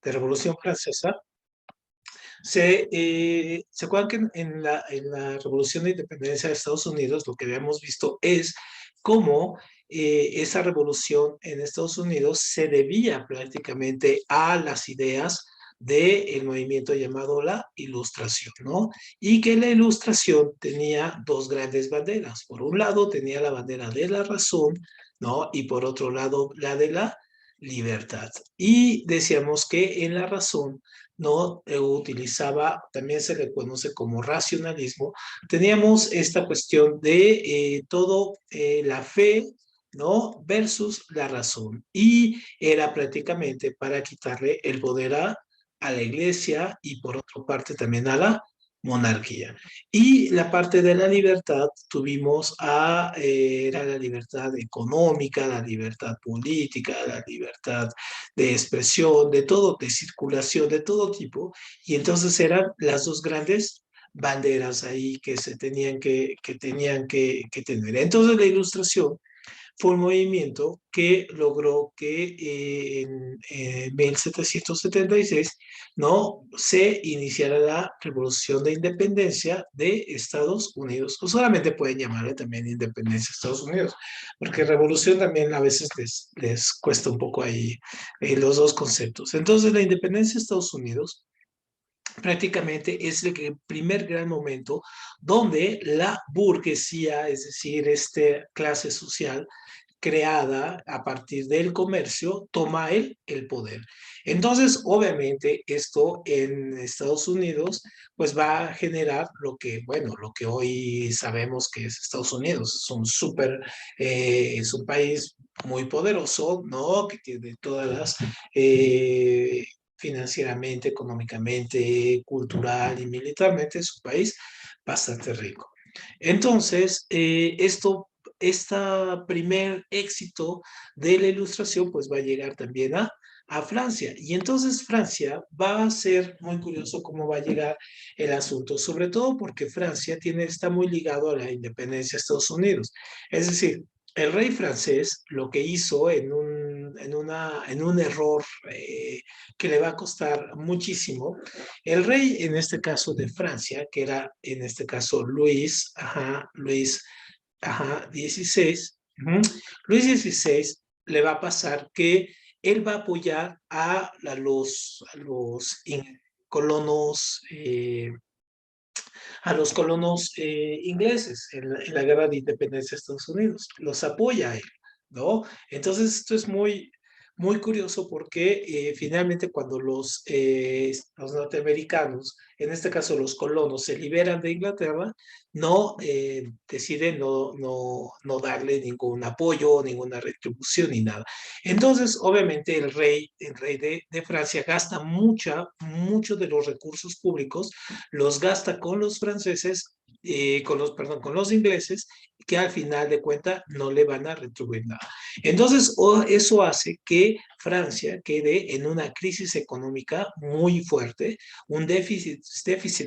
de Revolución Francesa, ¿se acuerdan que en la Revolución de Independencia de Estados Unidos lo que habíamos visto es cómo esa revolución en Estados Unidos se debía prácticamente a las ideas del movimiento llamado la Ilustración, ¿no? Y que la Ilustración tenía dos grandes banderas. Por un lado tenía la bandera de la razón, ¿no? Y por otro lado la de la libertad. Y decíamos que en la razón no utilizaba, también se le conoce como racionalismo, teníamos esta cuestión de todo la fe, ¿no? Versus la razón. Y era prácticamente para quitarle el poder a la iglesia y por otra parte también a la monarquía. Y la parte de la libertad tuvimos era la libertad económica, la libertad política, la libertad de expresión, de todo, de circulación, de todo tipo. Y entonces eran las dos grandes banderas ahí que se tenían que tener. Entonces la ilustración fue un movimiento que logró que en 1776 no se iniciara la revolución de independencia de Estados Unidos, o solamente pueden llamarle también independencia de Estados Unidos, porque revolución también a veces les cuesta un poco ahí los dos conceptos. Entonces la independencia de Estados Unidos prácticamente es el primer gran momento donde la burguesía, es decir, esta clase social creada a partir del comercio, toma el poder. Entonces, obviamente, esto en Estados Unidos, pues va a generar lo que, bueno, lo que hoy sabemos que es Estados Unidos. Es un país muy poderoso, ¿no? Que tiene todas las financieramente, económicamente, cultural y militarmente, es un país bastante rico. Entonces, este primer éxito de la ilustración, pues va a llegar también a Francia. Y entonces Francia va a ser muy curioso cómo va a llegar el asunto, sobre todo porque Francia está muy ligado a la independencia de Estados Unidos. Es decir, el rey francés lo que hizo en un error que le va a costar muchísimo, el rey en este caso de Francia, que era en este caso Luis 16, Luis 16 le va a pasar que él va a apoyar colonos, a los colonos ingleses en la guerra de independencia de Estados Unidos. Los apoya a él, ¿no? Entonces esto es muy, muy curioso porque finalmente cuando los norteamericanos, en este caso los colonos, se liberan de Inglaterra, deciden no darle ningún apoyo, ninguna retribución ni nada. Entonces, obviamente, el rey de Francia gasta mucho de los recursos públicos, los gasta con los franceses, con los ingleses, que al final de cuentas no le van a retribuir nada. Entonces, eso hace que Francia quede en una crisis económica muy fuerte, un déficit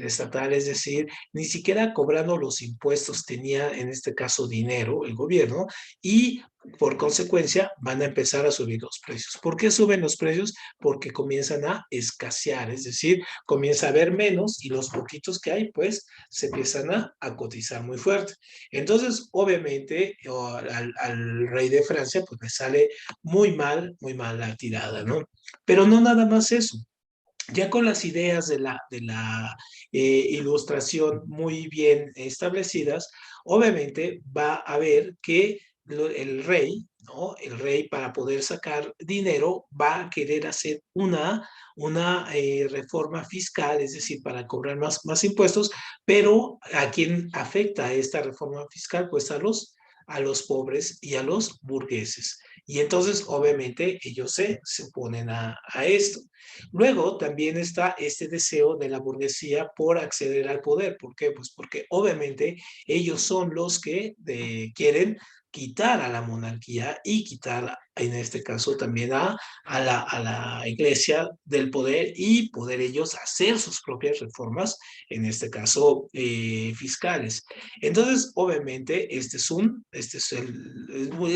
estatal, es decir, ni siquiera cobrando los impuestos tenía en este caso dinero el gobierno, y por consecuencia van a empezar a subir los precios. ¿Por qué suben los precios? Porque comienzan a escasear, es decir, comienza a haber menos y los poquitos que hay, pues, se empiezan a cotizar muy fuerte. Entonces, obviamente, al rey de Francia, pues le sale muy mal la tirada, ¿no? Pero no nada más eso. Ya con las ideas de la ilustración muy bien establecidas, obviamente va a haber que el rey, ¿no? El rey para poder sacar dinero va a querer hacer una reforma fiscal, es decir, para cobrar más impuestos, pero ¿a quién afecta esta reforma fiscal? Pues a los pobres y a los burgueses. Y entonces, obviamente, ellos se oponen a esto. Luego también está este deseo de la burguesía por acceder al poder. ¿Por qué? Pues porque obviamente ellos son los que quieren quitar a la monarquía y quitar, en este caso, también a la iglesia del poder y poder ellos hacer sus propias reformas, en este caso, fiscales. Entonces, obviamente, este es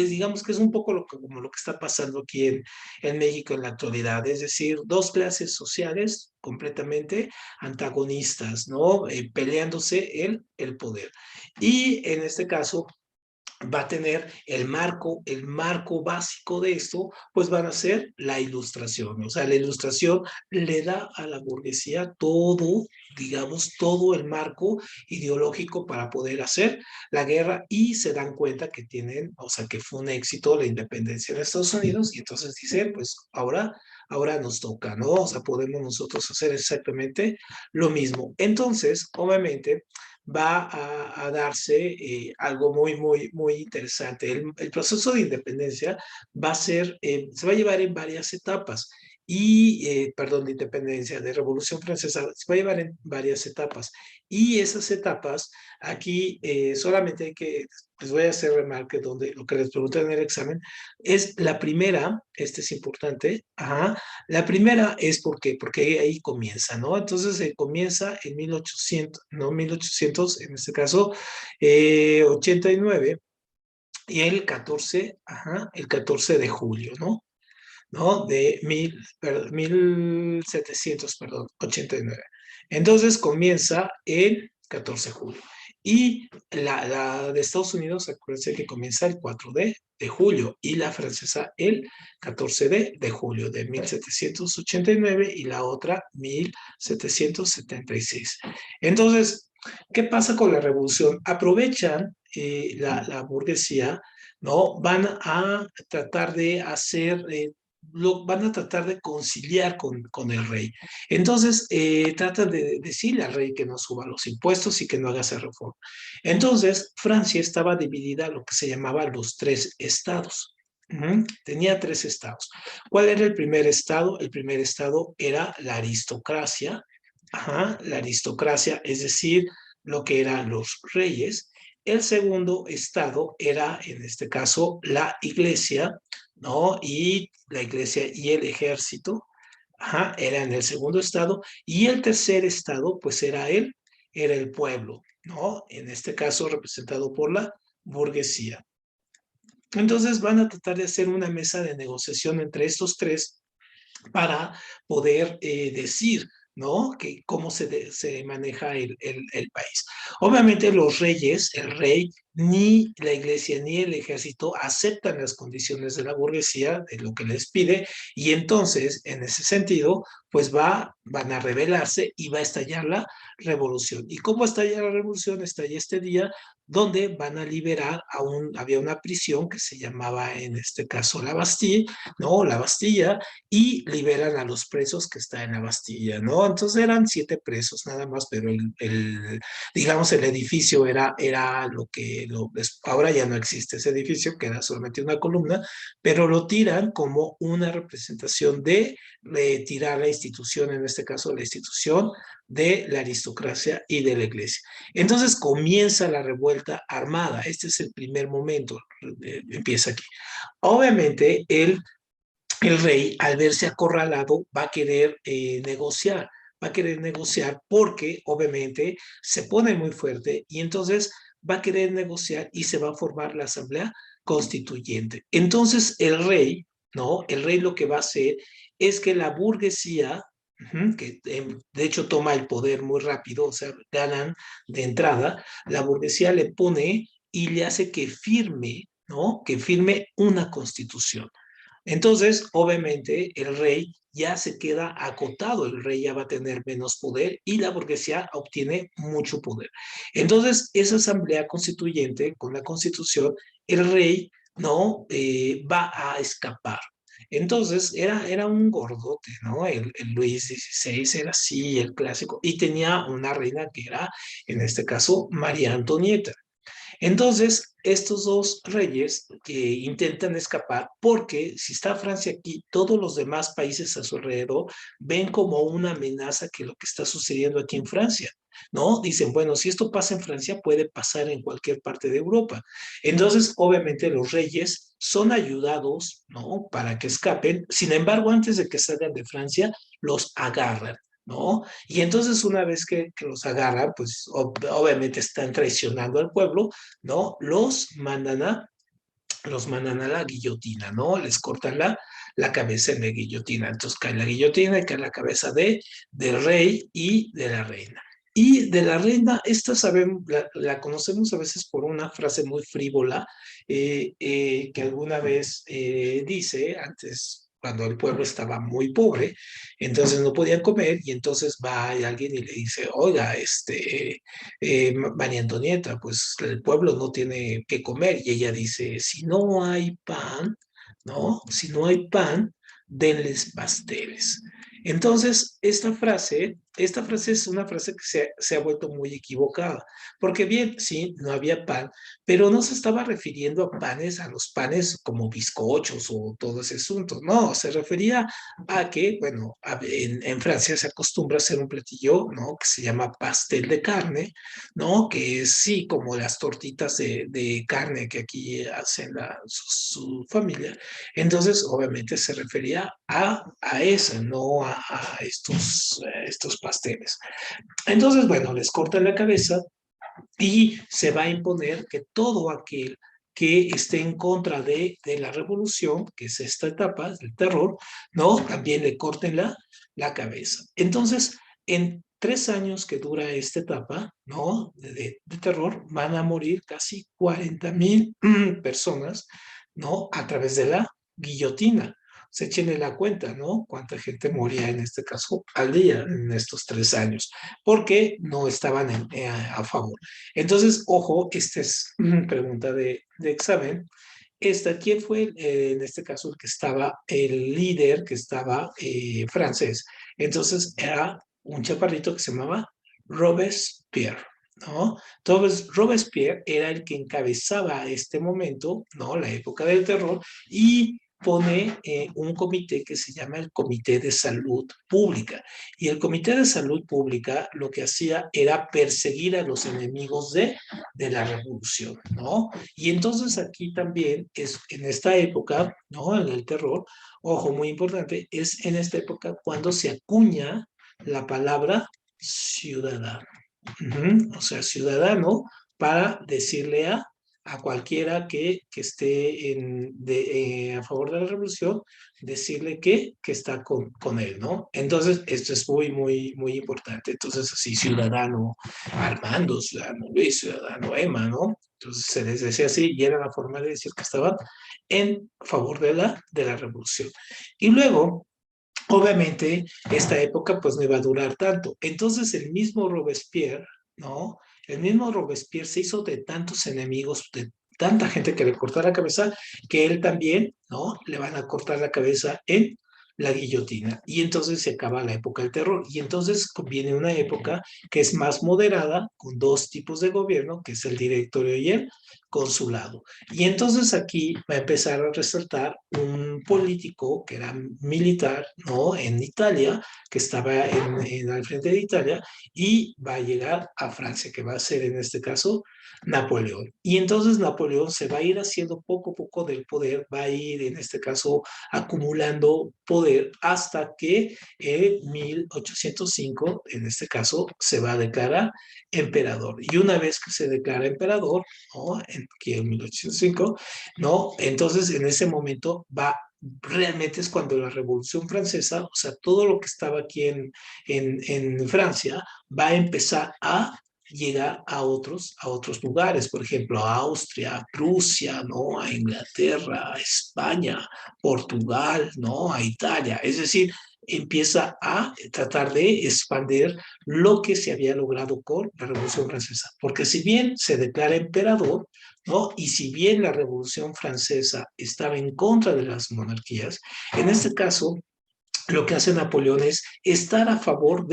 digamos que es un poco como lo que está pasando aquí en México en la actualidad, es decir, dos clases sociales completamente antagonistas, ¿no? Peleándose el poder. Y en este caso, va a tener el marco básico de esto, pues van a ser la ilustración. O sea, la ilustración le da a la burguesía todo, digamos, todo el marco ideológico para poder hacer la guerra y se dan cuenta que tienen, o sea, que fue un éxito la independencia de Estados Unidos y entonces dice, pues ahora nos toca, ¿no? O sea, podemos nosotros hacer exactamente lo mismo. Entonces, obviamente, va a darse algo muy interesante. El proceso de independencia va a ser, se va a llevar en varias etapas. Y, perdón, de independencia, de Revolución Francesa, se va a llevar en varias etapas. Y esas etapas, aquí solamente hay que, les voy a hacer remarque donde lo que les pregunté en el examen, es la primera, este es importante, ajá, la primera es porque ahí comienza, ¿no? Entonces comienza en 1800, no 1800, en este caso, 89, y el 14, ajá, el 14 de julio, ¿no? ¿No? De 1700, perdón, 89. Entonces comienza el 14 de julio. Y la de Estados Unidos, acuérdense que comienza el 4 de julio y la francesa el 14 de julio de 1789 y la otra 1776. Entonces, ¿qué pasa con la revolución? Aprovechan la burguesía, ¿no? Van a tratar de hacer van a tratar de conciliar con el rey. Entonces, tratan de decirle al rey que no suba los impuestos y que no haga esa reforma. Entonces, Francia estaba dividida en lo que se llamaba los tres estados. Tenía tres estados. ¿Cuál era el primer estado? El primer estado era la aristocracia. Ajá, la aristocracia, es decir, lo que eran los reyes. El segundo estado era, en este caso, la iglesia, ¿no? Y la iglesia y el ejército, ajá, era en el segundo estado, y el tercer estado, pues era el pueblo, ¿no? En este caso representado por la burguesía. Entonces van a tratar de hacer una mesa de negociación entre estos tres para poder decir, ¿no? Que cómo se maneja el país. Obviamente los reyes, el rey, ni la iglesia ni el ejército aceptan las condiciones de la burguesía, de lo que les pide, y entonces, en ese sentido, pues van a rebelarse y va a estallar la revolución. ¿Y cómo estalla la revolución? Estalla este día donde van a liberar había una prisión que se llamaba en este caso la Bastille, ¿no? La Bastilla, y liberan a los presos que están en la Bastilla, ¿no? Entonces eran 7 presos nada más, pero digamos, el edificio era ahora ya no existe ese edificio, queda solamente una columna, pero lo tiran como una representación de tirar la institución, en este caso la institución de la aristocracia y de la iglesia. Entonces comienza la revuelta armada, este es el primer momento, empieza aquí. Obviamente el rey, al verse acorralado, va a querer negociar. Va a querer negociar porque, obviamente, se pone muy fuerte y entonces va a querer negociar y se va a formar la asamblea constituyente. Entonces, el rey, ¿no? El rey lo que va a hacer es que la burguesía, que de hecho toma el poder muy rápido, o sea, ganan de entrada, la burguesía le pone y le hace que firme, ¿no? Que firme una constitución. Entonces, obviamente, el rey ya se queda acotado, el rey ya va a tener menos poder y la burguesía obtiene mucho poder. Entonces, esa asamblea constituyente con la constitución, el rey no va a escapar. Entonces, era un gordote, ¿no? El Luis XVI era así, el clásico, y tenía una reina que era, en este caso, María Antonieta. Entonces, estos dos reyes que intentan escapar, porque si está Francia aquí, todos los demás países a su alrededor ven como una amenaza que lo que está sucediendo aquí en Francia, ¿no? Dicen, bueno, si esto pasa en Francia, puede pasar en cualquier parte de Europa. Entonces, obviamente, los reyes son ayudados, ¿no? Para que escapen. Sin embargo, antes de que salgan de Francia, los agarran, ¿no? Y entonces una vez que los agarran, pues obviamente están traicionando al pueblo, ¿no? Los mandan a la guillotina, ¿no? Les cortan la cabeza en la guillotina. Entonces cae la guillotina y cae la cabeza del rey y de la reina. Y de la reina, esta sabemos, la conocemos a veces por una frase muy frívola que alguna vez dice antes, cuando el pueblo estaba muy pobre, entonces no podían comer y entonces va alguien y le dice, oiga, María Antonieta, pues el pueblo no tiene que comer. Y ella dice, si no hay pan, ¿no? Si no hay pan, denles pasteles. Entonces, esta frase es una frase que se ha vuelto muy equivocada, porque bien, sí, no había pan, pero no se estaba refiriendo a panes, a los panes como bizcochos o todo ese asunto, no, se refería a que, bueno, en Francia se acostumbra a hacer un platillo, ¿no? Que se llama pastel de carne, ¿no? Que es sí, como las tortitas de carne que aquí hacen su familia. Entonces, obviamente se refería a eso, no a estos pasteles. Entonces, bueno, les cortan la cabeza y se va a imponer que todo aquel que esté en contra de la revolución, que es esta etapa del terror, ¿no? También le corten la cabeza. Entonces, en 3 años que dura esta etapa, ¿no? De terror, van a morir casi 40,000 personas, ¿no? A través de la guillotina. Se échenle la cuenta, ¿no? Cuánta gente moría en este caso al día en estos 3 años, porque no estaban a favor. Entonces, ojo, esta es una pregunta de examen. ¿Quién fue en este caso el que estaba, el líder que estaba francés? Entonces era un chaparrito que se llamaba Robespierre, ¿no? Entonces Robespierre era el que encabezaba este momento, ¿no? La época del terror y pone un comité que se llama el Comité de Salud Pública. Y el Comité de Salud Pública lo que hacía era perseguir a los enemigos de la revolución, ¿no? Y entonces aquí también es en esta época, ¿no? En el terror, ojo, muy importante, es en esta época cuando se acuña la palabra ciudadano. O sea, ciudadano para decirle a cualquiera que esté a favor de la revolución, decirle que está con él, ¿no? Entonces, esto es muy, muy, muy importante. Entonces, así, ciudadano Armando, ciudadano Luis, ciudadano Emma, ¿no? Entonces, se les decía así y era la forma de decir que estaban en favor de la revolución. Y luego, obviamente, esta época pues no iba a durar tanto. Entonces el mismo Robespierre, ¿no? El mismo Robespierre se hizo de tantos enemigos, de tanta gente que le cortó la cabeza, que él también, ¿no? Le van a cortar la cabeza en la guillotina. Y entonces se acaba la época del terror. Y entonces viene una época que es más moderada, con dos tipos de gobierno, que es el directorio y el consulado. Y entonces aquí va a empezar a resaltar un político que era militar, ¿no? En Italia, que estaba al frente de Italia, y va a llegar a Francia, que va a ser en este caso Napoleón. Y entonces Napoleón se va a ir haciendo poco a poco del poder, va a ir en este caso acumulando poder hasta que en 1805, en este caso, se va a declarar emperador. Y una vez que se declara emperador, ¿no? Aquí en 1805, ¿no? Entonces, en ese momento realmente es cuando la Revolución Francesa, o sea, todo lo que estaba aquí en Francia, va a empezar a llegar a otros lugares, por ejemplo, a Austria, a Prusia, ¿no? A Inglaterra, a España, Portugal, ¿no? A Italia. Es decir, empieza a tratar de expandir lo que se había logrado con la Revolución Francesa. Porque si bien se declara emperador, ¿no? Y si bien la Revolución Francesa estaba en contra de las monarquías, en este caso lo que hace Napoleón es estar a favor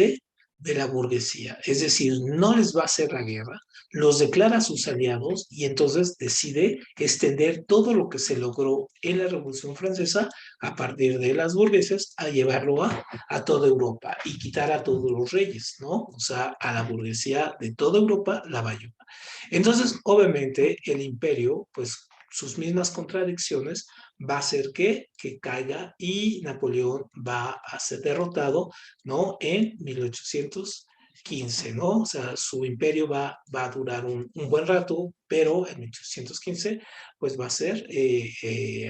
de la burguesía, es decir, no les va a hacer la guerra, los declara sus aliados y entonces decide extender todo lo que se logró en la Revolución Francesa a partir de las burguesas a llevarlo a toda Europa y quitar a todos los reyes, ¿no? O sea, a la burguesía de toda Europa la va a llevar. Entonces, obviamente, el imperio, pues sus mismas contradicciones va a hacer que caiga y Napoleón va a ser derrotado, ¿no? En 1815, ¿no? O sea, su imperio va a durar un buen rato, pero en 1815 pues va a ser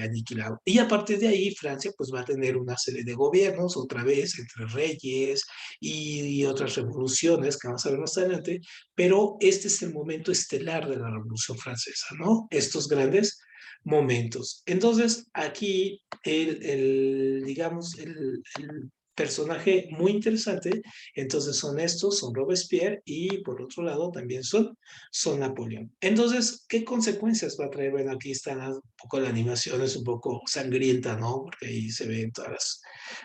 aniquilado. Y a partir de ahí Francia pues va a tener una serie de gobiernos, otra vez entre reyes y otras revoluciones que vamos a ver más adelante, pero este es el momento estelar de la Revolución Francesa, ¿no? Estos grandes momentos. Entonces, aquí digamos, el personaje muy interesante, entonces son estos, son Robespierre y por otro lado también son Napoleón. Entonces, ¿qué consecuencias va a traer? Bueno, aquí está un poco la animación, es un poco sangrienta, ¿no? Porque ahí se ven todas las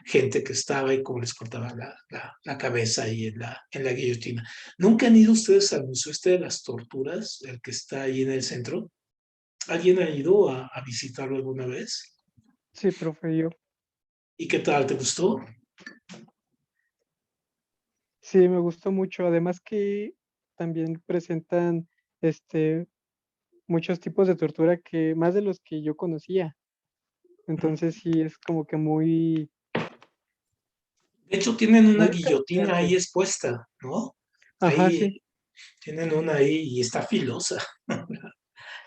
gente que estaba y cómo les cortaban la cabeza ahí en la guillotina. ¿Nunca han ido ustedes al Museo este de las Torturas, el que está ahí en el centro? ¿Alguien ha ido a visitarlo alguna vez? Sí, profe, yo. ¿Y qué tal? ¿Te gustó? Sí, me gustó mucho. Además que también presentan este muchos tipos de tortura que más de los que yo conocía. Entonces sí es como que muy, De hecho, tienen una muy guillotina ahí escalofriante. expuesta, ¿no? Ajá, Ahí sí. tienen una ahí y está filosa. A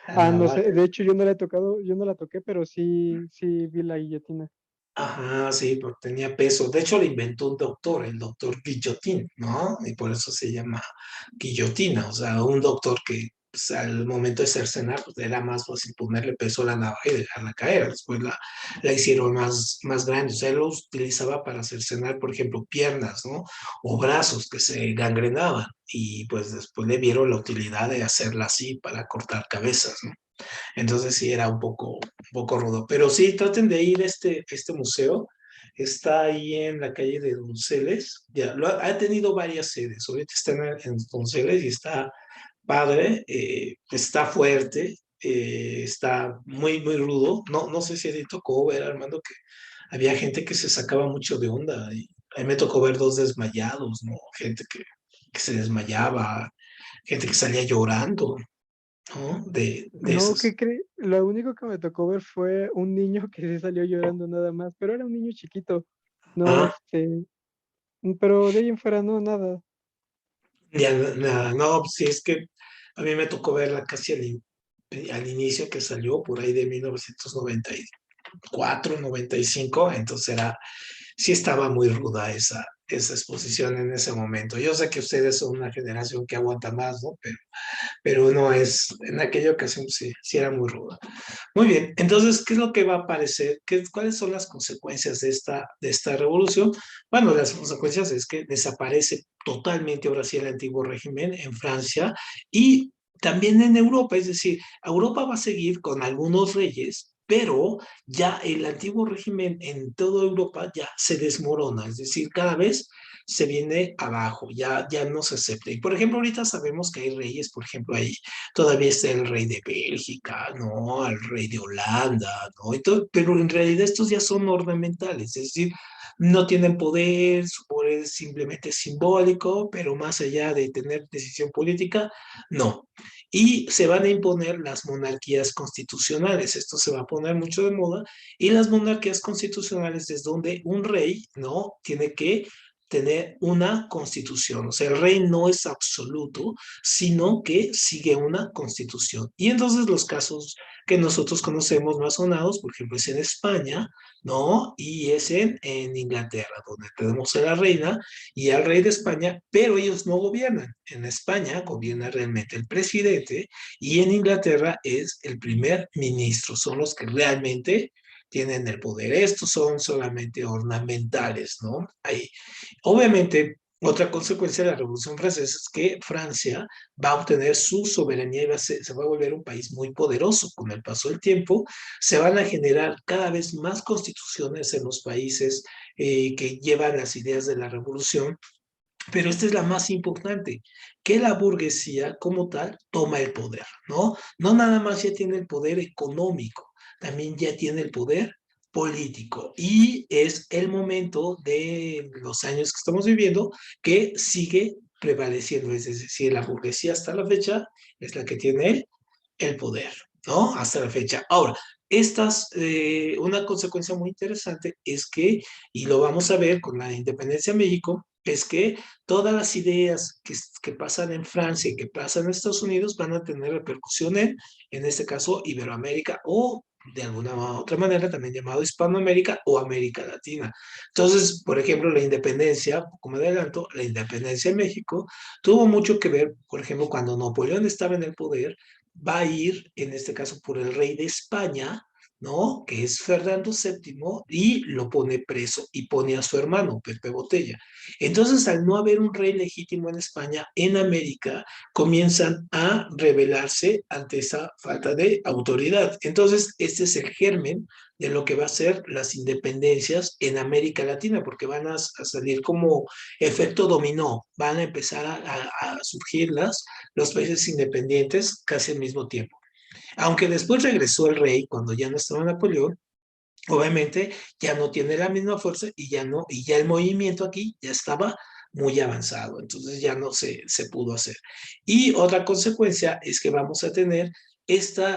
Ah, no navaja. sé. De hecho, yo no la he tocado, yo no la toqué, pero sí, sí vi la guillotina. Ajá, sí, porque tenía peso. De hecho, lo inventó un doctor, el doctor Guillotín, ¿no? Y por eso se llama guillotina. O sea, un doctor que pues, al momento de cercenar, pues era más fácil ponerle peso a la navaja y dejarla caer. Después la hicieron más grande. O sea, él lo utilizaba para cercenar, por ejemplo, piernas, ¿no? O brazos que se gangrenaban. Y pues después le vieron la utilidad de hacerla así para cortar cabezas, ¿no? Entonces sí era un poco rudo. Pero sí, traten de ir a este museo. Está ahí en la calle de Donceles. Ya, ha tenido varias sedes. Ahorita está en Donceles y está padre, está fuerte, está muy rudo. No sé si a ti tocó ver, Armando, que había gente que se sacaba mucho de onda. Y a mí me tocó ver dos desmayados, ¿no? Gente que se desmayaba, gente que salía llorando, ¿no? De No, ¿qué esos. cree? Lo único que me tocó ver fue un niño que sí salió llorando nada más, pero era un niño chiquito. No, Ah, pero de ahí en fuera no, nada. ya, nada, no, sí es que a mí me tocó verla casi al inicio que salió, por ahí de 1994, 95, entonces sí estaba muy ruda esa exposición en ese momento. Yo sé que ustedes son una generación que aguanta más, ¿no? Pero no es, en aquella ocasión sí era muy ruda. Muy bien, entonces, ¿qué es lo que va a aparecer? ¿Cuáles son las consecuencias de esta revolución? Bueno, las consecuencias es que desaparece totalmente ahora sí el antiguo régimen en Francia y también en Europa, es decir, Europa va a seguir con algunos reyes, pero ya el antiguo régimen en toda Europa ya se desmorona, es decir, cada vez se viene abajo, ya no se acepta. Y por ejemplo, ahorita sabemos que hay reyes, por ejemplo, ahí todavía está el rey de Bélgica, ¿no? El rey de Holanda, ¿no? Y todo, pero en realidad estos ya son ornamentales, es decir, no tienen poder, su poder es simplemente simbólico, pero más allá de tener decisión política, no. Y se van a imponer las monarquías constitucionales, esto se va a poner mucho de moda, y las monarquías constitucionales es donde un rey, ¿no? Tiene que tener una constitución, o sea, el rey no es absoluto, sino que sigue una constitución. Y entonces los casos que nosotros conocemos más sonados, por ejemplo, es en España, ¿no? Y es en Inglaterra, donde tenemos a la reina y al rey de España, pero ellos no gobiernan. En España gobierna realmente el presidente y en Inglaterra es el primer ministro, son los que realmente tienen el poder. Estos son solamente ornamentales, ¿no? Ahí. Obviamente, otra consecuencia de la Revolución Francesa es que Francia va a obtener su soberanía y se va a volver un país muy poderoso. Con el paso del tiempo, se van a generar cada vez más constituciones en los países que llevan las ideas de la revolución Pero esta es la más importante, que la burguesía como tal toma el poder, ¿no? No nada más ya tiene el poder económico, también ya tiene el poder político. Y es el momento de los años que estamos viviendo que sigue prevaleciendo, es decir, la burguesía hasta la fecha es la que tiene el poder, ¿no? Hasta la fecha. Ahora, una consecuencia muy interesante es que, y lo vamos a ver con la independencia de México, es que todas las ideas que pasan en Francia y que pasan en Estados Unidos van a tener repercusión en este caso, Iberoamérica o de alguna otra manera también llamado Hispanoamérica o América Latina. Entonces, por ejemplo, la independencia, como adelanto, la independencia de México tuvo mucho que ver, por ejemplo, cuando Napoleón estaba en el poder, va a ir, en este caso, por el rey de España, ¿no? Que es Fernando VII, y lo pone preso y pone a su hermano, Pepe Botella. Entonces, al no haber un rey legítimo en España, en América, comienzan a rebelarse ante esa falta de autoridad. Entonces, este es el germen de lo que va a ser las independencias en América Latina, porque van a salir como efecto dominó, van a empezar a surgir los países independientes casi al mismo tiempo. Aunque después regresó el rey cuando ya no estaba Napoleón, obviamente ya no tiene la misma fuerza y ya el movimiento aquí ya estaba muy avanzado, entonces ya no se pudo hacer. Y otra consecuencia es que vamos a tener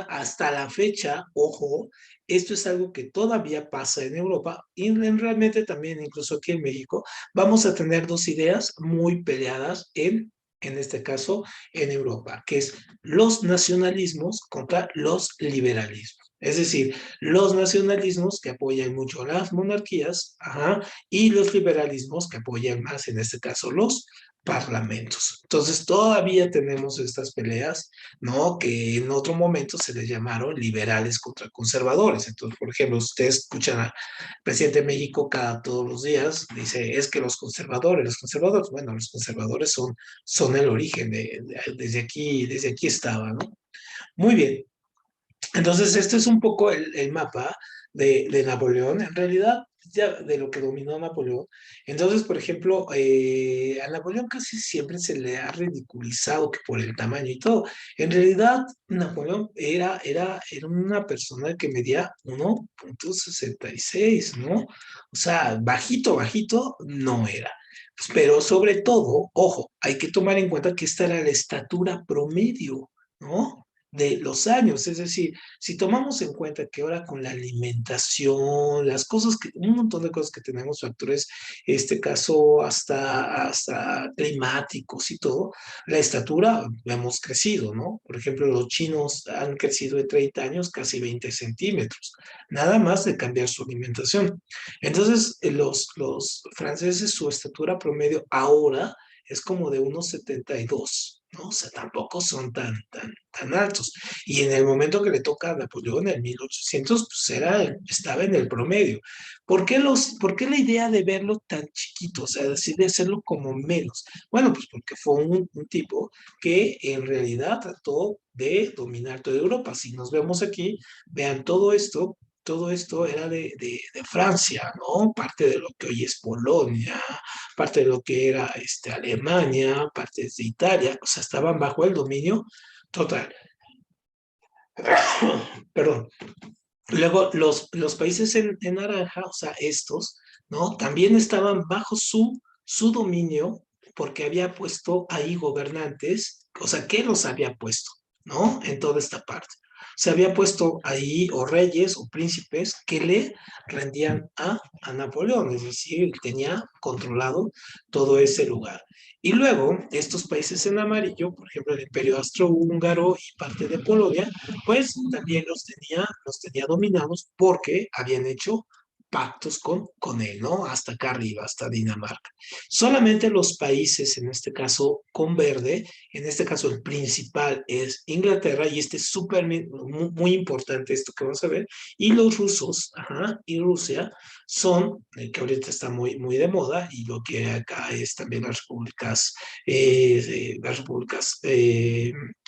hasta la fecha, ojo, esto es algo que todavía pasa en Europa y realmente también incluso aquí en México, vamos a tener dos ideas muy peleadas en este caso, en Europa, que es los nacionalismos contra los liberalismos. Es decir, los nacionalismos que apoyan mucho las monarquías, ajá, y los liberalismos que apoyan más, en este caso, los parlamentos. Entonces, todavía tenemos estas peleas, ¿no? Que en otro momento se les llamaron liberales contra conservadores. Entonces, por ejemplo, ustedes escuchan al presidente de México todos los días, dice, es que los conservadores, bueno, los conservadores son el origen desde aquí estaba, ¿no? Muy bien, entonces, este es un poco el mapa de Napoleón, en realidad, ya de lo que dominó Napoleón. Entonces, por ejemplo, a Napoleón casi siempre se le ha ridiculizado que por el tamaño y todo. En realidad, Napoleón era una persona que medía 1,66, ¿no? O sea, bajito, bajito no era. Pero sobre todo, ojo, hay que tomar en cuenta que esta era la estatura promedio, ¿no? De los años, es decir, si tomamos en cuenta que ahora con la alimentación, las cosas un montón de cosas que tenemos, factores, este caso hasta climáticos y todo, la estatura hemos crecido, ¿no? Por ejemplo, los chinos han crecido de 30 años casi 20 centímetros, nada más de cambiar su alimentación. Entonces, los franceses, su estatura promedio ahora es como de 1,72, ¿no? O sea, tampoco son tan altos. Y en el momento que le toca a Napoleón, en 1800, pues estaba en el promedio. ¿Por qué la idea de verlo tan chiquito? O sea, decir de hacerlo como menos. Bueno, pues porque fue un tipo que en realidad trató de dominar toda Europa. Si nos vemos aquí, vean todo esto era de Francia, ¿no? Parte de lo que hoy es Polonia, parte de lo que era Alemania, partes de Italia, o sea, estaban bajo el dominio total. Perdón. Luego, los países en naranja, o sea, estos, ¿no? También estaban bajo su dominio porque había puesto ahí gobernantes, o sea, ¿qué los había puesto, ¿no? En toda esta parte. Se había puesto ahí o reyes o príncipes que le rendían a Napoleón, es decir, tenía controlado todo ese lugar. Y luego, estos países en amarillo, por ejemplo, el Imperio Austrohúngaro y parte de Polonia, pues también los tenía dominados porque habían hecho pactos con él, ¿no? Hasta acá arriba, hasta Dinamarca. Solamente los países, en este caso con verde, en este caso el principal es Inglaterra, y este es súper muy importante esto que vamos a ver, y los rusos, ajá, y Rusia son, que ahorita está muy de moda, y lo que acá es también las repúblicas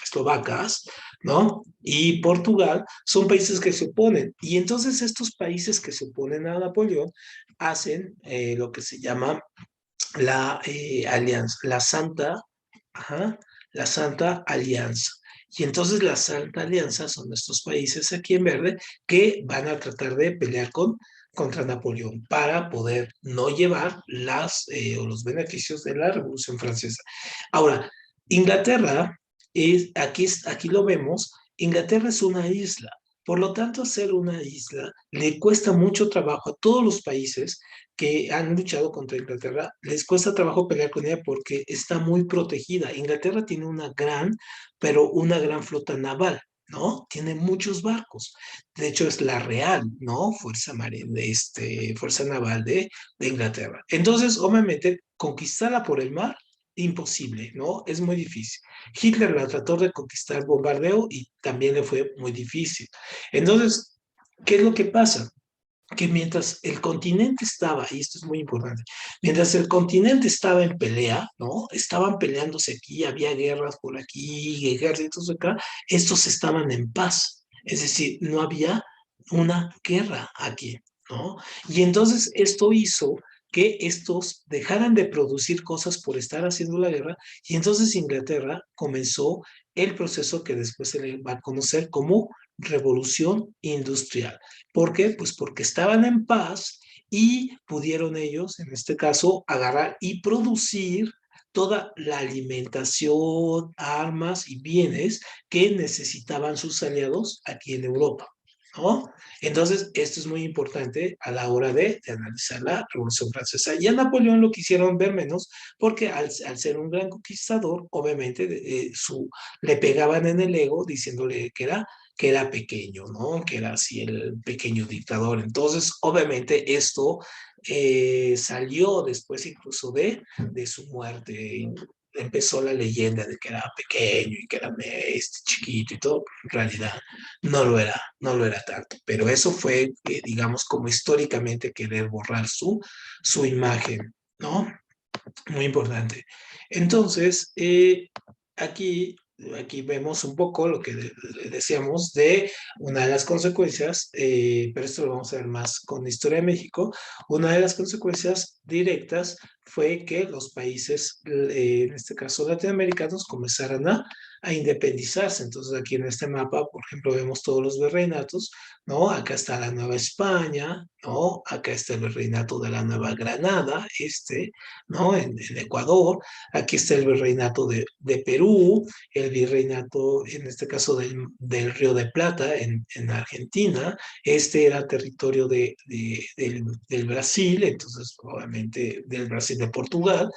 eslovacas, ¿no? Y Portugal son países que se oponen. Y entonces estos países que se oponen a Napoleón hacen lo que se llama alianza, ajá, la Santa Alianza. Y entonces la Santa Alianza son estos países aquí en verde que van a tratar de pelear contra Napoleón para poder no llevar o los beneficios de la Revolución Francesa. Ahora, Inglaterra, aquí lo vemos, Inglaterra es una isla. Por lo tanto, ser una isla le cuesta mucho trabajo a todos los países que han luchado contra Inglaterra, les cuesta trabajo pelear con ella porque está muy protegida. Inglaterra tiene pero una gran flota naval, ¿no? Tiene muchos barcos. De hecho, es la Real, ¿no? Fuerza Marina, Fuerza Naval de Inglaterra. Entonces, obviamente, conquistarla por el mar, imposible, ¿no? Es muy difícil. Hitler la trató de conquistar bombardeo y también le fue muy difícil. Entonces, ¿qué es lo que pasa? Que mientras el continente estaba, y esto es muy importante, mientras el continente estaba en pelea, ¿no? Estaban peleándose aquí, había guerras por aquí, ejércitos acá, estos estaban en paz. Es decir, no había una guerra aquí, ¿no? Y entonces esto hizo que estos dejaran de producir cosas por estar haciendo la guerra, y entonces Inglaterra comenzó el proceso que después se le va a conocer como revolución industrial. ¿Por qué? Pues porque estaban en paz y pudieron ellos, en este caso, agarrar y producir toda la alimentación, armas y bienes que necesitaban sus aliados aquí en Europa, ¿no? Entonces, esto es muy importante a la hora de analizar la Revolución Francesa. Y a Napoleón lo quisieron ver menos porque al ser un gran conquistador, obviamente le pegaban en el ego diciéndole que era pequeño, ¿no? Que era así el pequeño dictador. Entonces, obviamente, esto salió después incluso de su muerte. Empezó la leyenda de que era pequeño y que era chiquito y todo. En realidad, no lo era tanto. Pero eso fue, digamos, como históricamente querer borrar su imagen, ¿no? Muy importante. Entonces, aquí, aquí vemos un poco lo que decíamos de una de las consecuencias, pero esto lo vamos a ver más con la historia de México. Una de las consecuencias directas fue que los países, en este caso latinoamericanos, comenzaran a independizarse. Entonces, aquí en este mapa, por ejemplo, vemos todos los virreinatos, ¿no? Acá está la Nueva España, ¿no? Acá está el virreinato de la Nueva Granada, ¿no? En Ecuador, aquí está el virreinato de Perú, el virreinato, en este caso, del Río de Plata, en Argentina, este era territorio del Brasil, entonces, obviamente, del Brasil de Portugal,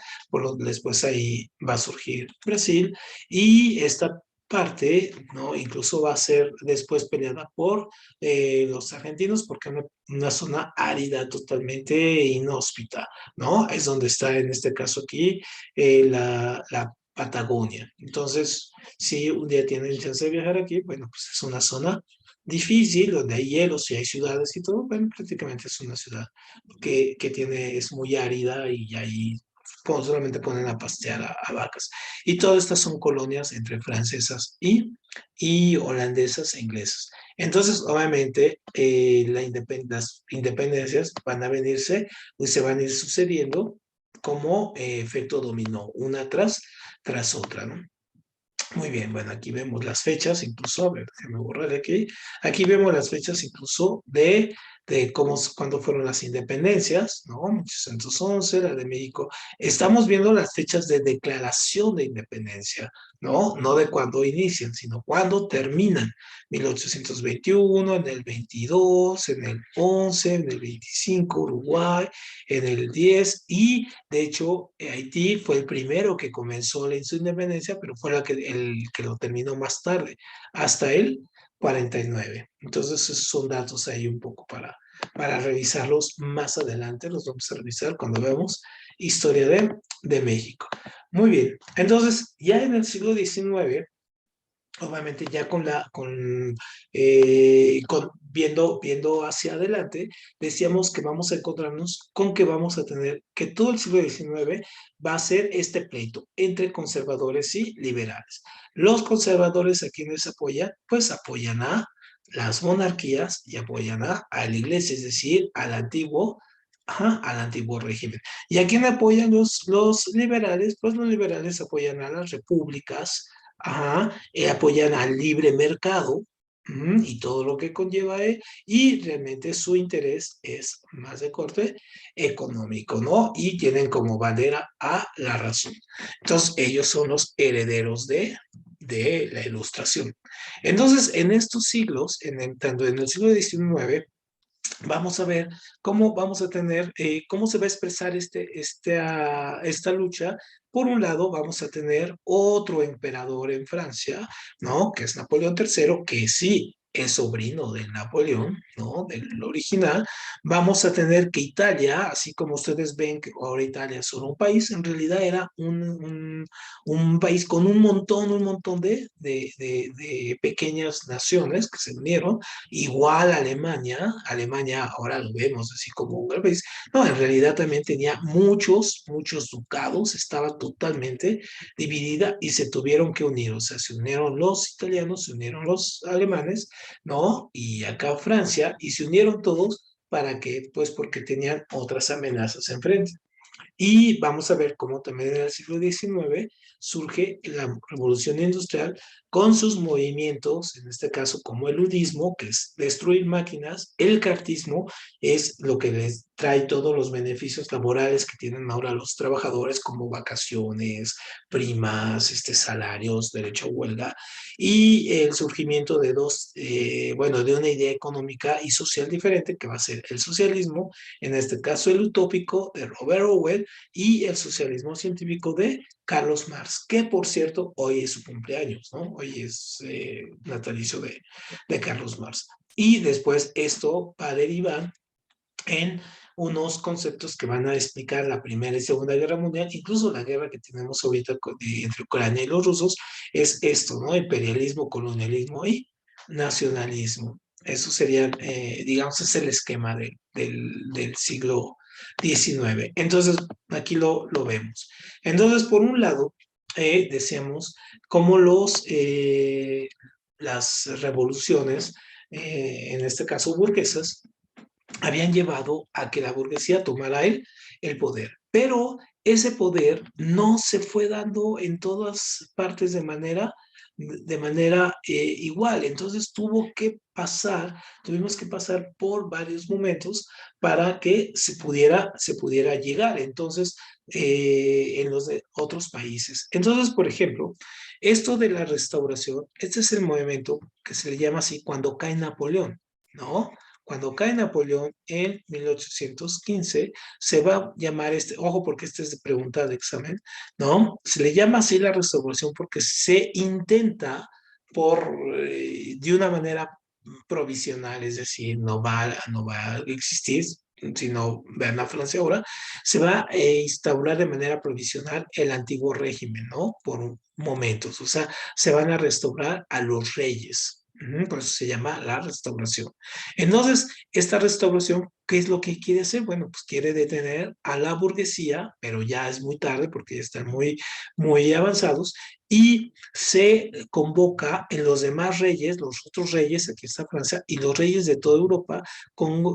después ahí va a surgir Brasil, y esta parte, ¿no? Incluso va a ser después peleada por los argentinos porque es una zona árida, totalmente inhóspita, ¿no? Es donde está en este caso aquí la Patagonia. Entonces, si un día tienen chance de viajar aquí, bueno, pues es una zona difícil, donde hay hielos y hay ciudades y todo, bueno, prácticamente es una ciudad es muy árida y ahí solamente ponen a pastear a vacas. Y todas estas son colonias entre francesas y holandesas e inglesas. Entonces, obviamente, las independencias van a venirse pues se van a ir sucediendo como efecto dominó, una tras otra, ¿no? Muy bien, bueno, aquí vemos las fechas, incluso, a ver, déjame borrar aquí. Aquí vemos las fechas incluso de cuándo fueron las independencias, ¿no? 1811, la de México. Estamos viendo las fechas de declaración de independencia, ¿no? No de cuándo inician, sino cuándo terminan. 1821, en el 22, en el 11, en el 25, Uruguay, en el 10, y de hecho Haití fue el primero que comenzó su independencia, pero fue el que lo terminó más tarde, hasta el 49. Entonces esos son datos ahí un poco para revisarlos más adelante, los vamos a revisar cuando vemos historia de México. Muy bien, entonces ya en el siglo XIX, obviamente ya viendo hacia adelante, decíamos que vamos a encontrarnos con que vamos a tener que todo el siglo XIX va a ser este pleito entre conservadores y liberales. Los conservadores a quienes apoyan, pues apoyan a las monarquías y apoyan a la iglesia, es decir, al antiguo ajá, al antiguo régimen. ¿Y a quién apoyan los liberales? Pues los liberales apoyan a las repúblicas, ajá, apoyan al libre mercado, y todo lo que conlleva, y realmente su interés es más de corte económico, ¿no? Y tienen como bandera a la razón. Entonces, ellos son los herederos de la ilustración. Entonces, en estos siglos, tanto en el siglo XIX, vamos a ver cómo vamos a tener, cómo se va a expresar esta lucha. Por un lado, vamos a tener otro emperador en Francia, ¿no? Que es Napoleón III, que sí es sobrino de Napoleón, ¿no? Del original. Vamos a tener que Italia, así como ustedes ven que ahora Italia es solo un país, en realidad era un país con un montón de pequeñas naciones que se unieron. Igual Alemania, Alemania ahora lo vemos así como un gran país, no, en realidad también tenía muchos ducados, estaba totalmente dividida y se tuvieron que unir, o sea, se unieron los italianos, se unieron los alemanes, ¿no? Y acá Francia, y se unieron todos para que, pues porque tenían otras amenazas enfrente. Y vamos a ver cómo también en el siglo XIX surge la revolución industrial con sus movimientos, en este caso como el ludismo, que es destruir máquinas, el cartismo es lo que les trae todos los beneficios laborales que tienen ahora los trabajadores, como vacaciones, primas, salarios, derecho a huelga, y el surgimiento de bueno, de una idea económica y social diferente, que va a ser el socialismo, en este caso el utópico de Robert Owen, y el socialismo científico de Carlos Marx, que por cierto hoy es su cumpleaños, ¿no? Hoy es natalicio de Carlos Marx. Y después esto va a derivar en unos conceptos que van a explicar la Primera y Segunda Guerra Mundial, incluso la guerra que tenemos ahorita entre Ucrania y los rusos, es esto, ¿no? Imperialismo, colonialismo y nacionalismo. Eso sería, digamos, es el esquema del siglo XIX. Entonces, aquí lo vemos. Entonces, por un lado, decíamos cómo las revoluciones, en este caso burguesas, habían llevado a que la burguesía tomara el poder. Pero ese poder no se fue dando en todas partes de manera igual. Entonces tuvimos que pasar por varios momentos para que se pudiera llegar. Entonces, en los de otros países. Entonces, por ejemplo, esto de la restauración, este es el movimiento que se le llama así cuando cae Napoleón, ¿no? Cuando cae Napoleón en 1815, se va a llamar ojo porque esta es de pregunta de examen, ¿no? Se le llama así la restauración porque se intenta de una manera provisional, es decir, no va a existir, sino vean a Francia ahora, se va a instaurar de manera provisional el antiguo régimen, ¿no? Por momentos, o sea, se van a restaurar a los reyes. Por eso se llama la restauración. Entonces, esta restauración, ¿qué es lo que quiere hacer? Bueno, pues quiere detener a la burguesía, pero ya es muy tarde porque ya están muy avanzados, y se convoca en los demás reyes, los otros reyes, aquí está Francia, y los reyes de toda Europa,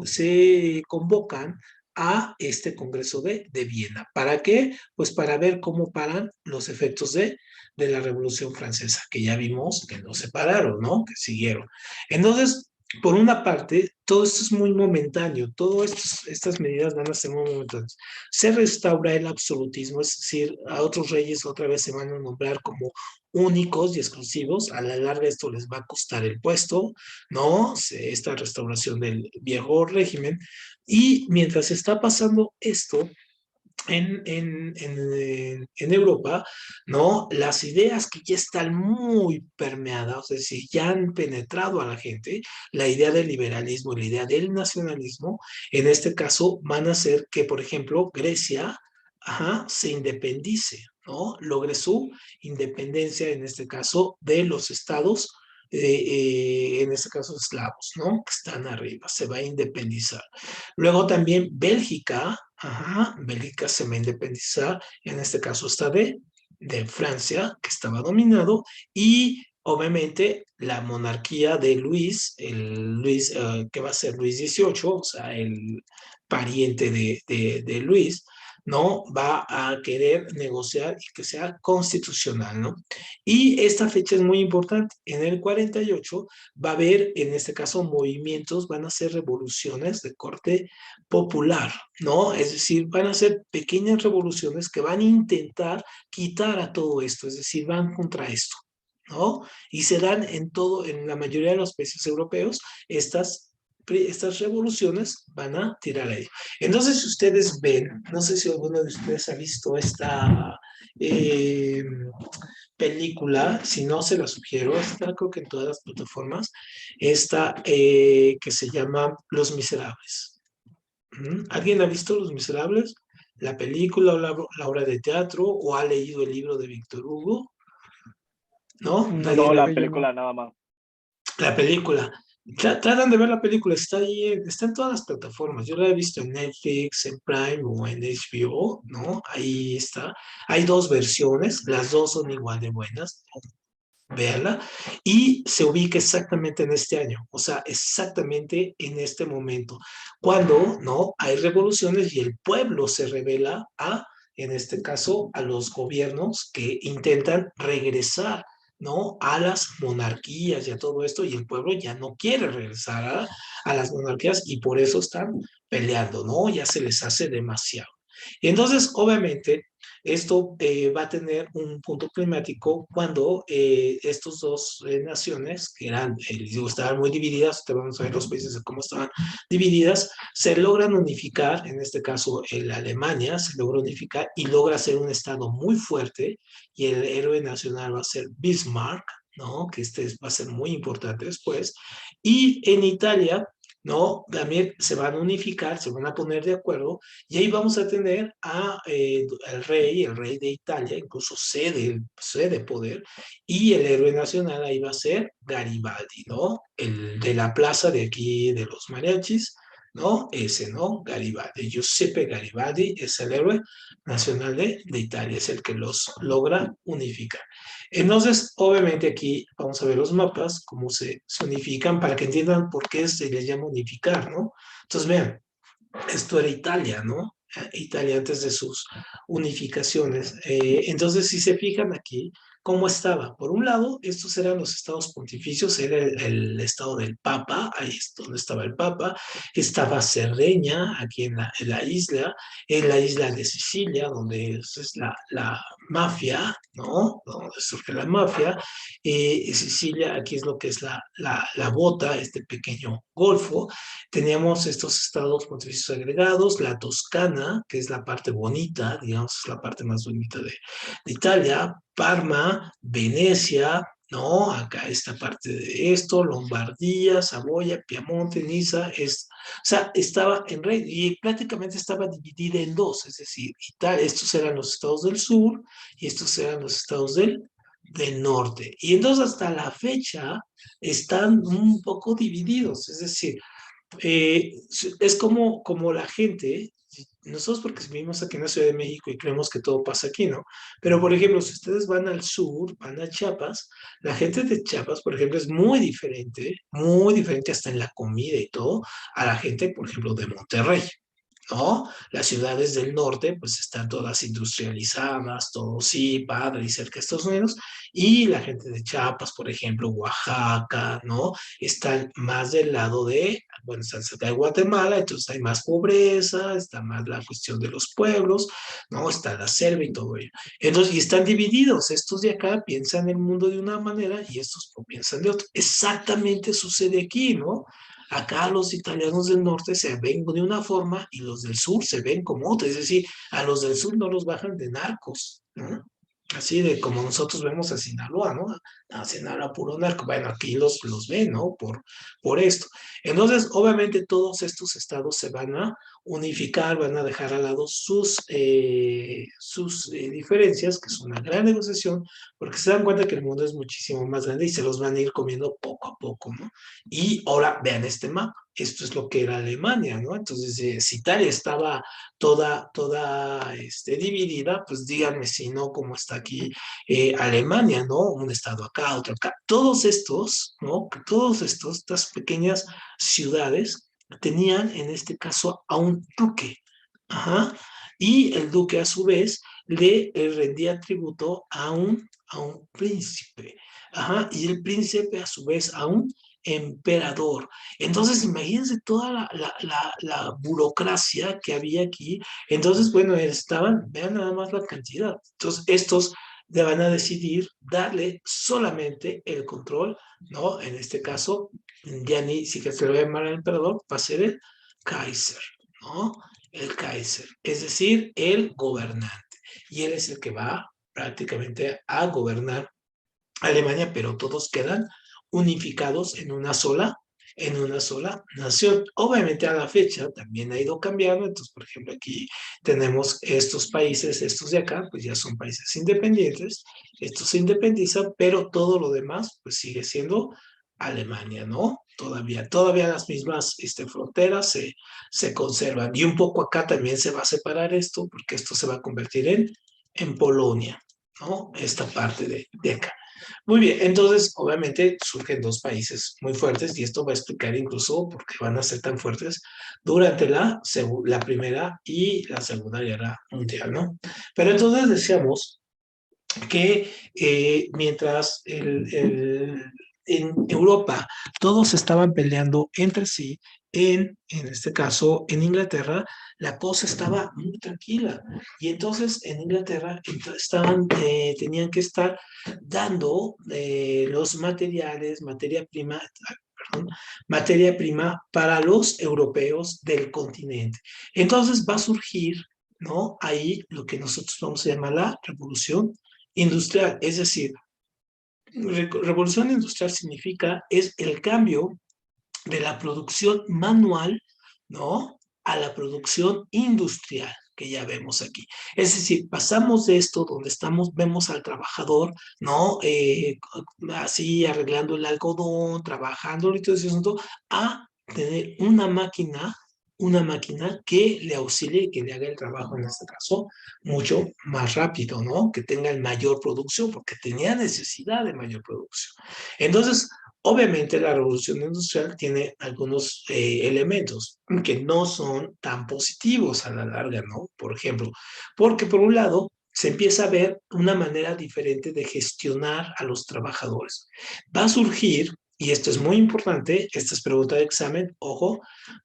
se convocan a este Congreso de Viena. ¿Para qué? Pues para ver cómo paran los efectos de la Revolución Francesa, que ya vimos que no se pararon, ¿no? Que siguieron. Entonces, por una parte, todo esto es muy momentáneo, todas estas medidas van a ser muy momentáneas. Se restaura el absolutismo, es decir, a otros reyes otra vez se van a nombrar como únicos y exclusivos. A la larga esto les va a costar el puesto, ¿no? Esta restauración del viejo régimen. Y mientras está pasando esto, en Europa, ¿no? Las ideas que ya están muy permeadas, es decir, ya han penetrado a la gente, la idea del liberalismo y la idea del nacionalismo, en este caso van a hacer que, por ejemplo, Grecia, ajá, se independice, ¿no? Logre su independencia, en este caso, de los estados, en este caso eslavos, ¿no? Que están arriba, se va a independizar. Luego también Bélgica, ajá, Bélgica se va a independizar, en este caso está de Francia, que estaba dominado, y obviamente la monarquía de Luis, que va a ser Luis XVIII, o sea, el pariente de Luis, ¿no? Va a querer negociar y que sea constitucional, ¿no? Y esta fecha es muy importante. En el 48 va a haber, en este caso, movimientos, van a ser revoluciones de corte popular, ¿no? Es decir, van a ser pequeñas revoluciones que van a intentar quitar a todo esto, es decir, van contra esto, ¿no? Y se dan en todo, en la mayoría de los países europeos, estas revoluciones van a tirar ahí. Entonces, si ustedes ven, no sé si alguno de ustedes ha visto esta eh, película, si no se la sugiero, está creo que en todas las plataformas, esta que se llama Los Miserables. ¿Mm? ¿Alguien ha visto Los Miserables? ¿La película o la obra de teatro o ha leído el libro de Víctor Hugo? ¿No? No, Nadie creo No, la... la que yo no. película nada más. La película. Tratan de ver la película, está ahí, está en todas las plataformas. Yo la he visto en Netflix, en Prime o en HBO, ¿no? Ahí está. Hay dos versiones, las dos son igual de buenas. Véanla. Y se ubica exactamente en este año, o sea, exactamente en este momento, cuando, ¿no? Hay revoluciones y el pueblo se revela a, en este caso, a los gobiernos que intentan regresar, ¿no? A las monarquías y a todo esto, y el pueblo ya no quiere regresar a las monarquías y por eso están peleando, ¿no? Ya se les hace demasiado. Y entonces, obviamente, esto va a tener un punto climático cuando estos dos naciones, que eran, les digo, estaban muy divididas, te vamos a ver los países de cómo estaban divididas, se logran unificar, en este caso la Alemania se logra unificar y logra ser un estado muy fuerte, y el héroe nacional va a ser Bismarck, ¿no? Que este va a ser muy importante después. Y en Italia, ¿no? También se van a unificar, se van a poner de acuerdo y ahí vamos a tener el rey de Italia, incluso cede poder, y el héroe nacional ahí va a ser Garibaldi, ¿no? El de la plaza de aquí de los mariachis, ¿no? Ese, ¿no? Garibaldi. Giuseppe Garibaldi es el héroe nacional de Italia, es el que los logra unificar. Entonces, obviamente aquí vamos a ver los mapas, cómo se unifican, para que entiendan por qué se les llama unificar, ¿no? Entonces, vean, esto era Italia, ¿no? Italia antes de sus unificaciones. Entonces, si se fijan aquí, ¿cómo estaba? Por un lado, estos eran los estados pontificios, era el estado del Papa, ahí es donde estaba el Papa, estaba Cerdeña, aquí en la isla de Sicilia, donde es la mafia, ¿no? Donde surge la mafia. Sicilia, aquí es lo que es la bota, este pequeño golfo. Teníamos estos estados pontificios agregados, la Toscana, que es la parte bonita, digamos, es la parte más bonita de Italia, Parma, Venecia, ¿no? Acá esta parte de esto, Lombardía, Saboya, Piamonte, Niza, o sea, estaba en red y prácticamente estaba dividida en dos, es decir, estos eran los estados del sur y estos eran los estados del norte. Y entonces hasta la fecha están un poco divididos, es decir, es como la gente, nosotros porque vivimos aquí en la Ciudad de México y creemos que todo pasa aquí, ¿no? Pero, por ejemplo, si ustedes van al sur, van a Chiapas, la gente de Chiapas, por ejemplo, es muy diferente hasta en la comida y todo, a la gente, por ejemplo, de Monterrey. ¿No? Las ciudades del norte pues están todas industrializadas, todo sí, padre y cerca de Estados Unidos, y la gente de Chiapas, por ejemplo, Oaxaca, ¿no? Están más del lado bueno, están cerca de Guatemala, entonces hay más pobreza, está más la cuestión de los pueblos, ¿no? Está la selva y todo ello. Entonces, y están divididos, estos de acá piensan el mundo de una manera y estos lo piensan de otra. Exactamente sucede aquí, ¿no? Acá los italianos del norte se ven de una forma y los del sur se ven como otra. Es decir, a los del sur no los bajan de narcos, ¿no? Así de como nosotros vemos a Sinaloa, ¿no? A Sinaloa puro narco. Bueno, aquí los ven, ¿no? Por esto. Entonces, obviamente todos estos estados se van a unificar, van a dejar al lado sus diferencias, que es una gran negociación, porque se dan cuenta que el mundo es muchísimo más grande y se los van a ir comiendo poco a poco, ¿no? Y ahora vean este mapa. Esto es lo que era Alemania, ¿no? Entonces, si Italia estaba toda dividida, pues díganme si no, como está aquí Alemania, ¿no? Un estado acá, otro acá. Todos estos, ¿no? Estas pequeñas ciudades tenían en este caso a un duque. Ajá. Y el duque a su vez le rendía tributo a un príncipe. Ajá. Y el príncipe a su vez a un emperador. Entonces, imagínense toda la burocracia que había aquí. Entonces, bueno, vean nada más la cantidad. Entonces, estos le van a decidir darle solamente el control, ¿no? En este caso, ya ni siquiera se le va a llamar al emperador, va a ser el Kaiser, ¿no? El Kaiser, es decir, el gobernante. Y él es el que va prácticamente a gobernar Alemania, pero todos quedan unificados en una sola nación. Obviamente a la fecha también ha ido cambiando, entonces por ejemplo aquí tenemos estos países, estos de acá, pues ya son países independientes, estos se independizan, pero todo lo demás pues sigue siendo Alemania, ¿no? Todavía las mismas fronteras se conservan. Y un poco acá también se va a separar esto, porque esto se va a convertir en Polonia, ¿no? Esta parte de acá. Muy bien, entonces obviamente surgen dos países muy fuertes y esto va a explicar incluso por qué van a ser tan fuertes durante la Primera y la Segunda Guerra Mundial, ¿no? Pero entonces decíamos que mientras en Europa todos estaban peleando entre sí, en este caso en Inglaterra, la cosa estaba muy tranquila. Y entonces en Inglaterra tenían que estar dando los materiales, perdón, materia prima para los europeos del continente. Entonces va a surgir, ¿no? Ahí lo que nosotros vamos a llamar la revolución industrial, es decir, revolución industrial significa es el cambio de la producción manual, ¿no? A la producción industrial que ya vemos aquí. Es decir, pasamos de esto donde vemos al trabajador, ¿no? Así arreglando el algodón, trabajando y todo ese asunto, a tener una máquina que le auxilie y que le haga el trabajo, en este caso, mucho más rápido, ¿no? Que tenga mayor producción, porque tenía necesidad de mayor producción. Entonces, obviamente la revolución industrial tiene algunos elementos que no son tan positivos a la larga, ¿no? Por ejemplo, porque por un lado se empieza a ver una manera diferente de gestionar a los trabajadores. Va a surgir, y esto es muy importante, esta es pregunta de examen, ojo,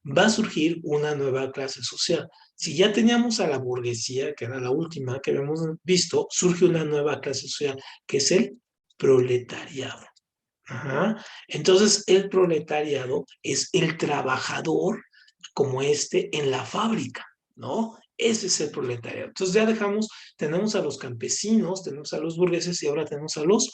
va a surgir una nueva clase social. Si ya teníamos a la burguesía, que era la última que habíamos visto, surge una nueva clase social, que es el proletariado. Ajá. Entonces, el proletariado es el trabajador como en la fábrica, ¿no? Ese es el proletariado. Entonces ya tenemos a los campesinos, tenemos a los burgueses y ahora tenemos a los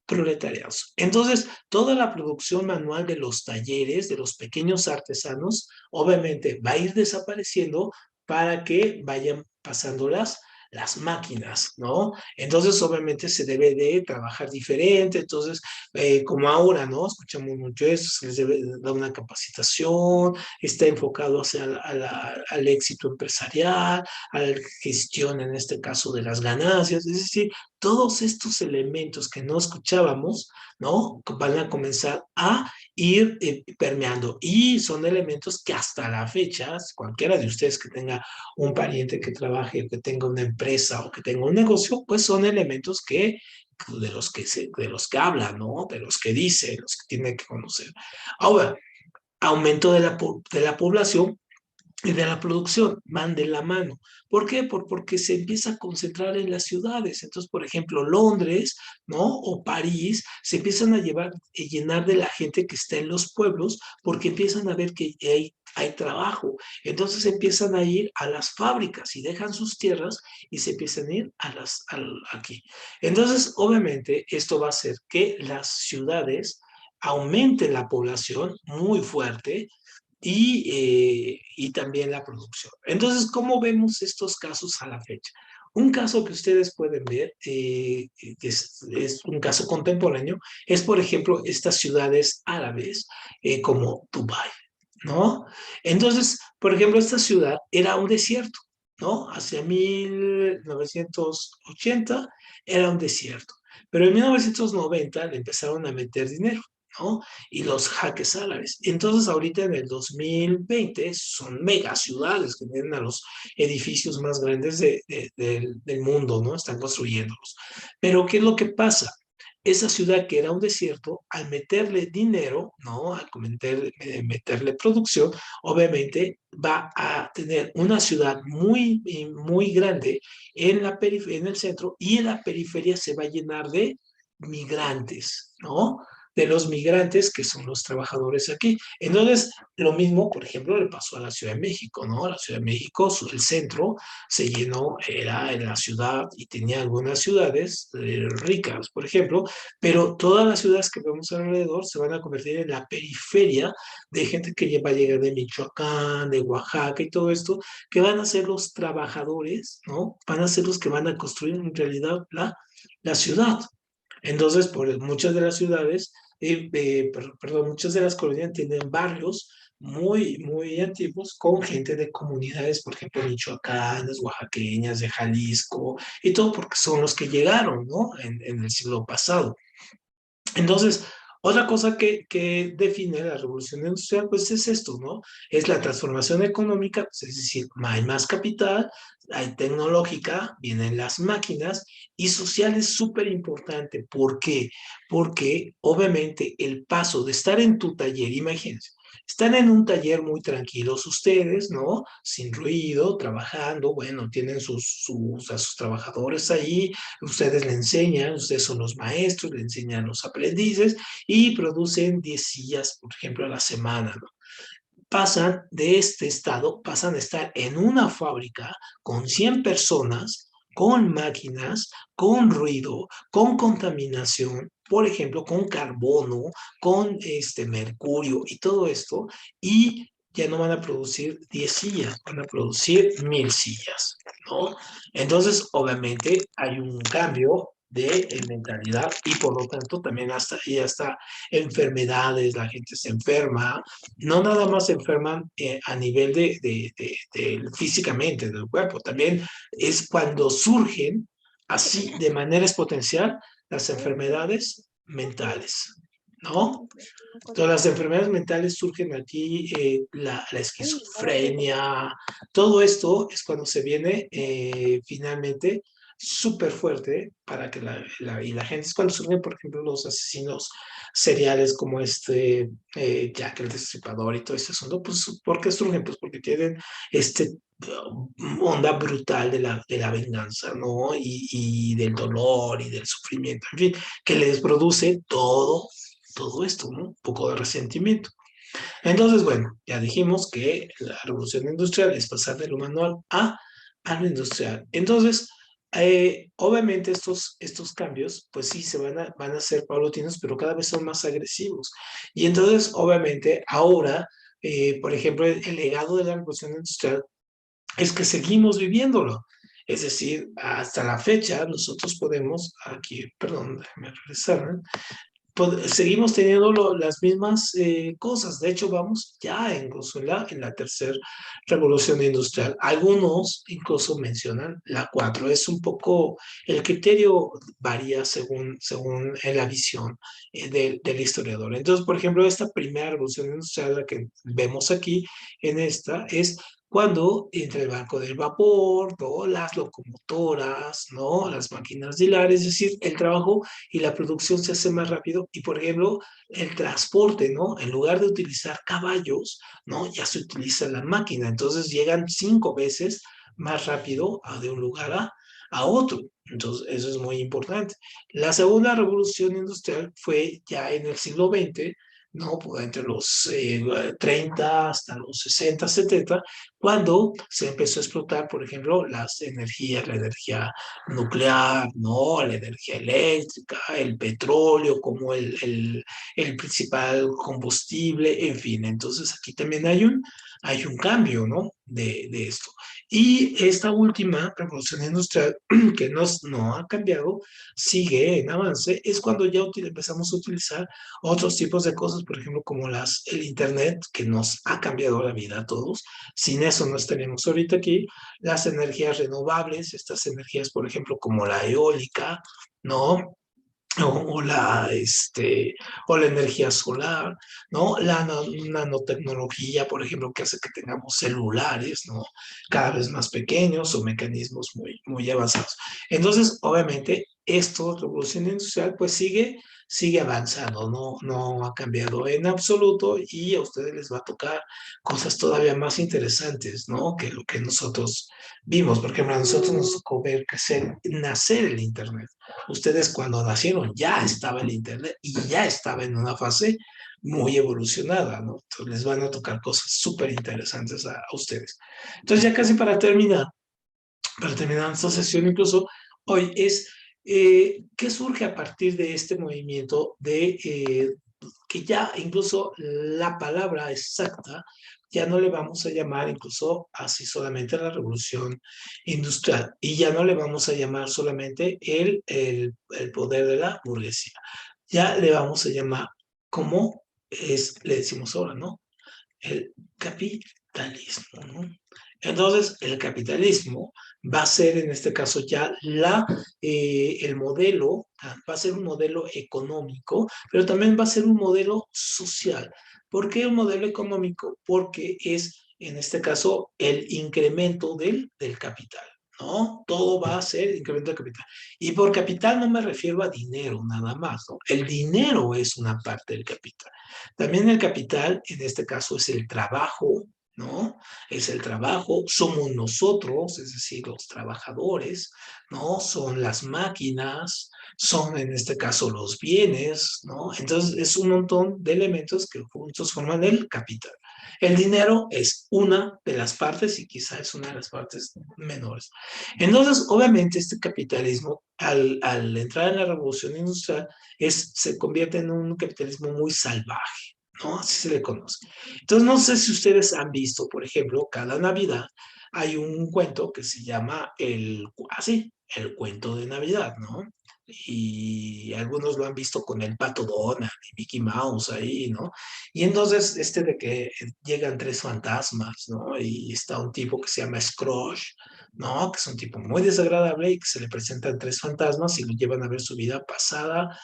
proletariados. Entonces, toda la producción manual de los talleres, de los pequeños artesanos, obviamente va a ir desapareciendo para que vayan pasando las máquinas, ¿no? Entonces, obviamente se debe de trabajar diferente, entonces, como ahora, ¿no? Escuchamos mucho eso, se les debe dar una capacitación, está enfocado hacia al éxito empresarial, a la gestión, en este caso, de las ganancias, es decir, todos estos elementos que no escuchábamos, ¿no? Van a comenzar a ir permeando y son elementos que hasta la fecha, cualquiera de ustedes que tenga un pariente que trabaje, que tenga una empresa o que tenga un negocio, pues son elementos de los que habla, ¿no? De los que dice, los que tiene que conocer. Ahora, aumento de la población y de la producción van de la mano. ¿Por qué? Porque se empieza a concentrar en las ciudades. Entonces, por ejemplo, Londres, ¿no? O París se empiezan llenar de la gente que está en los pueblos porque empiezan a ver que hay trabajo. Entonces empiezan a ir a las fábricas y dejan sus tierras y se empiezan a ir aquí. Entonces, obviamente, esto va a hacer que las ciudades aumenten la población muy fuerte y también la producción. Entonces, ¿cómo vemos estos casos a la fecha? Un caso que ustedes pueden ver, es un caso contemporáneo, es por ejemplo estas ciudades árabes como Dubái, ¿no? Entonces, por ejemplo, esta ciudad era un desierto, ¿no? Hacia 1980 era un desierto, pero en 1990 le empezaron a meter dinero, ¿no? Y los jaques árabes. Entonces, ahorita en el 2020 son mega ciudades que tienen a los edificios más grandes del mundo, ¿no? Están construyéndolos. Pero, ¿qué es lo que pasa? Esa ciudad que era un desierto, al meterle dinero, ¿no? Al meterle producción, obviamente va a tener una ciudad muy, muy grande en en el centro, y en la periferia se va a llenar de migrantes, ¿no? De los migrantes que son los trabajadores aquí. Entonces, lo mismo, por ejemplo, le pasó a la Ciudad de México, ¿no? La Ciudad de México, el centro se llenó, era en la ciudad y tenía algunas ciudades ricas, por ejemplo, pero todas las ciudades que vemos alrededor se van a convertir en la periferia de gente que va a llegar de Michoacán, de Oaxaca y todo esto, que van a ser los trabajadores, ¿no? Van a ser los que van a construir en realidad la ciudad. Entonces, por muchas de las ciudades, perdón, muchas de las colonias tienen barrios muy, muy antiguos con gente de comunidades, por ejemplo, michoacanas, oaxaqueñas, de Jalisco, y todo porque son los que llegaron, ¿no? En el siglo pasado. Entonces, otra cosa que define la revolución industrial, pues es esto, ¿no? Es la transformación económica, pues es decir, hay más capital, hay tecnológica, vienen las máquinas, y social es súper importante. ¿Por qué? Porque obviamente el paso de estar en tu taller, imagínense, están en un taller muy tranquilos ustedes, ¿no? Sin ruido, trabajando, bueno, tienen a sus trabajadores ahí, ustedes le enseñan, ustedes son los maestros, le enseñan a los aprendices y producen 10 sillas, por ejemplo, a la semana, ¿no? Pasan de este estado, pasan a estar en una fábrica con 100 personas, con máquinas, con ruido, con contaminación, por ejemplo, con carbono, con mercurio y todo esto, y ya no van a producir 10 sillas, van a producir 1000 sillas, ¿no? Entonces, obviamente, hay un cambio de mentalidad, y por lo tanto también hasta enfermedades, la gente se enferma, no nada más se enferman a nivel físicamente del cuerpo, también es cuando surgen así de manera exponencial las enfermedades mentales, ¿no? Todas las enfermedades mentales surgen aquí, la esquizofrenia, todo esto es cuando se viene finalmente súper fuerte para que y la gente, es cuando surgen, por ejemplo, los asesinos seriales como Jack el Destripador y todo ese asunto. Pues, ¿por qué surgen? Pues porque tienen este onda brutal de la venganza, ¿no? Y del dolor y del sufrimiento, en fin, que les produce todo esto, ¿no? Un poco de resentimiento. Entonces, bueno, ya dijimos que la revolución industrial es pasar de lo manual a lo industrial. Entonces, obviamente estos cambios, pues sí, van a ser paulatinos, pero cada vez son más agresivos. Y entonces, obviamente, ahora, por ejemplo, el legado de la revolución industrial es que seguimos viviéndolo. Es decir, hasta la fecha nosotros podemos, aquí, perdón, déjame regresar, ¿no? Seguimos teniendo las mismas cosas. De hecho, vamos ya incluso en la tercera revolución industrial. Algunos incluso mencionan la 4. Es un poco, el criterio varía según la visión del historiador. Entonces, por ejemplo, esta primera revolución industrial, la que vemos aquí en esta, es cuando entra el banco del vapor, ¿no? Las locomotoras, ¿no? Las máquinas de hilar, es decir, el trabajo y la producción se hace más rápido. Y, por ejemplo, el transporte, ¿no? En lugar de utilizar caballos, ¿no? Ya se utiliza la máquina. Entonces llegan 5 veces más rápido de un lugar a otro. Entonces, eso es muy importante. La segunda revolución industrial fue ya en el siglo XX, ¿no? Pues, entre los 30 hasta los 60, 70, cuando se empezó a explotar, por ejemplo, las energías, la energía nuclear, ¿no? La energía eléctrica, el petróleo como el principal combustible, en fin. Entonces aquí también hay un cambio, ¿no? De esto. Y esta última revolución industrial, que no ha cambiado, sigue en avance, es cuando ya empezamos a utilizar otros tipos de cosas, por ejemplo, como el Internet, que nos ha cambiado la vida a todos. Sin eso no estaríamos ahorita aquí. Las energías renovables, estas energías, por ejemplo, como la eólica, ¿no? O la energía solar, ¿no? Nanotecnología, por ejemplo, que hace que tengamos celulares, ¿no? Cada vez más pequeños o mecanismos muy avanzados. Entonces, obviamente, esto, revolución industrial, pues sigue avanzando, no ha cambiado en absoluto y a ustedes les va a tocar cosas todavía más interesantes, ¿no? Que lo que nosotros vimos. Por ejemplo, a nosotros nos tocó ver nacer el Internet. Ustedes cuando nacieron ya estaba el Internet y ya estaba en una fase muy evolucionada, ¿no? Entonces les van a tocar cosas súper interesantes a ustedes. Entonces ya casi para terminar esta sesión incluso, hoy es, ¿qué surge a partir de este movimiento que ya incluso la palabra exacta ya no le vamos a llamar incluso así solamente la revolución industrial y ya no le vamos a llamar solamente el poder de la burguesía, ya le vamos a llamar como le decimos ahora, ¿no? El capitalismo, ¿no? Entonces, el capitalismo va a ser en este caso ya el modelo, va a ser un modelo económico, pero también va a ser un modelo social. ¿Por qué un modelo económico? Porque es, en este caso, el incremento del capital. ¿No? Todo va a ser incremento de capital. Y por capital no me refiero a dinero nada más, ¿no? El dinero es una parte del capital. También el capital, en este caso, es el trabajo, ¿no? Es el trabajo, somos nosotros, es decir, los trabajadores, ¿no? Son las máquinas, son en este caso los bienes, ¿no? Entonces es un montón de elementos que juntos forman el capital. El dinero es una de las partes y quizá es una de las partes menores. Entonces, obviamente, este capitalismo, al entrar en la revolución industrial, se convierte en un capitalismo muy salvaje, ¿no? Así se le conoce. Entonces, no sé si ustedes han visto, por ejemplo, cada Navidad hay un cuento que se llama el cuento de Navidad, ¿no? Y algunos lo han visto con el Pato Donald y Mickey Mouse ahí, ¿no? Y entonces, de que llegan tres fantasmas, ¿no? Y está un tipo que se llama Scrooge, ¿no? Que es un tipo muy desagradable y que se le presentan tres fantasmas y lo llevan a ver su vida pasada,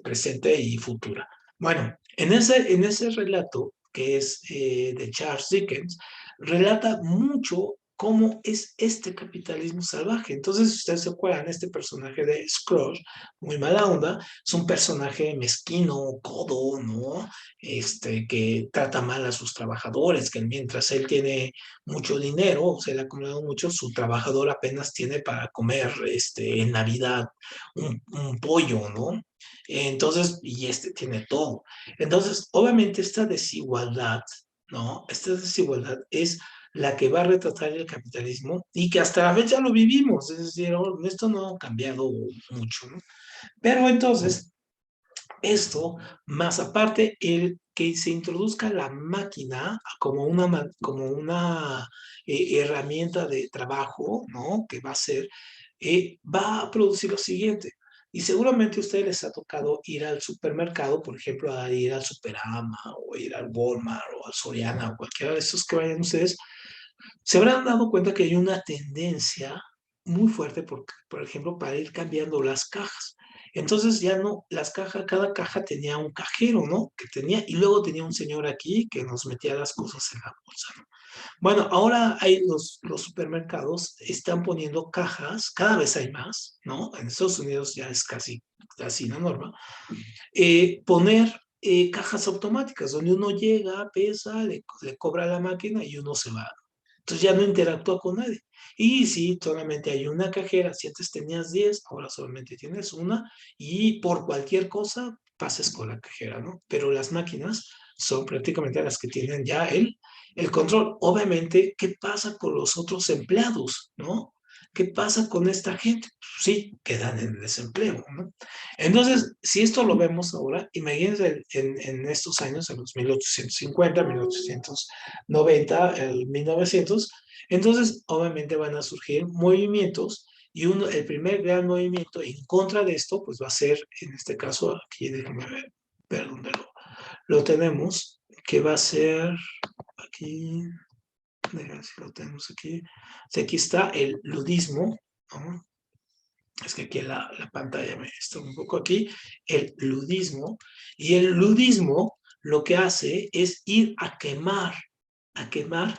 presente y futura. Bueno, en ese relato, que es de Charles Dickens, relata mucho cómo es este capitalismo salvaje. Entonces, si ustedes se acuerdan, este personaje de Scrooge, muy mala onda, es un personaje mezquino, codo, ¿no? Que trata mal a sus trabajadores, que mientras él tiene mucho dinero, o se le ha acumulado mucho, su trabajador apenas tiene para comer en Navidad un pollo, ¿no? Entonces, y tiene todo. Entonces, obviamente esta desigualdad, ¿no? Esta desigualdad es la que va a retratar el capitalismo y que hasta la fecha lo vivimos, es decir, esto no ha cambiado mucho, ¿no? Pero entonces, esto, más aparte, el que se introduzca la máquina como una herramienta de trabajo, ¿no? Que va a producir lo siguiente. Y seguramente a ustedes les ha tocado ir al supermercado, por ejemplo, a ir al Superama o ir al Walmart o al Soriana o cualquiera de esos que vayan ustedes, se habrán dado cuenta que hay una tendencia muy fuerte, por ejemplo, para ir cambiando las cajas. Entonces ya no, cada caja tenía un cajero, ¿no? Y luego tenía un señor aquí que nos metía las cosas en la bolsa, ¿no? Bueno, ahora los supermercados están poniendo cajas, cada vez hay más, ¿no? En Estados Unidos ya es casi la norma, poner cajas automáticas, donde uno llega, pesa, le cobra a la máquina y uno se va. Entonces ya no interactúa con nadie. Y si solamente hay una cajera, si antes tenías 10, ahora solamente tienes una, y por cualquier cosa pases con la cajera, ¿no? Pero las máquinas son prácticamente las que tienen ya el control. Obviamente, ¿qué pasa con los otros empleados, no? ¿Qué pasa con esta gente? Sí, quedan en desempleo, ¿no? Entonces, si esto lo vemos ahora, imagínense en estos años, en los 1850, 1890, el 1900, entonces obviamente van a surgir movimientos y el primer gran movimiento en contra de esto, pues va a ser, en este caso, aquí déjenme ver dónde lo tenemos, que va a ser aquí, déjenme ver si lo tenemos aquí. O sea, aquí está el ludismo, ¿no? Es que aquí la pantalla me está un poco aquí, el ludismo, y el ludismo lo que hace es ir a quemar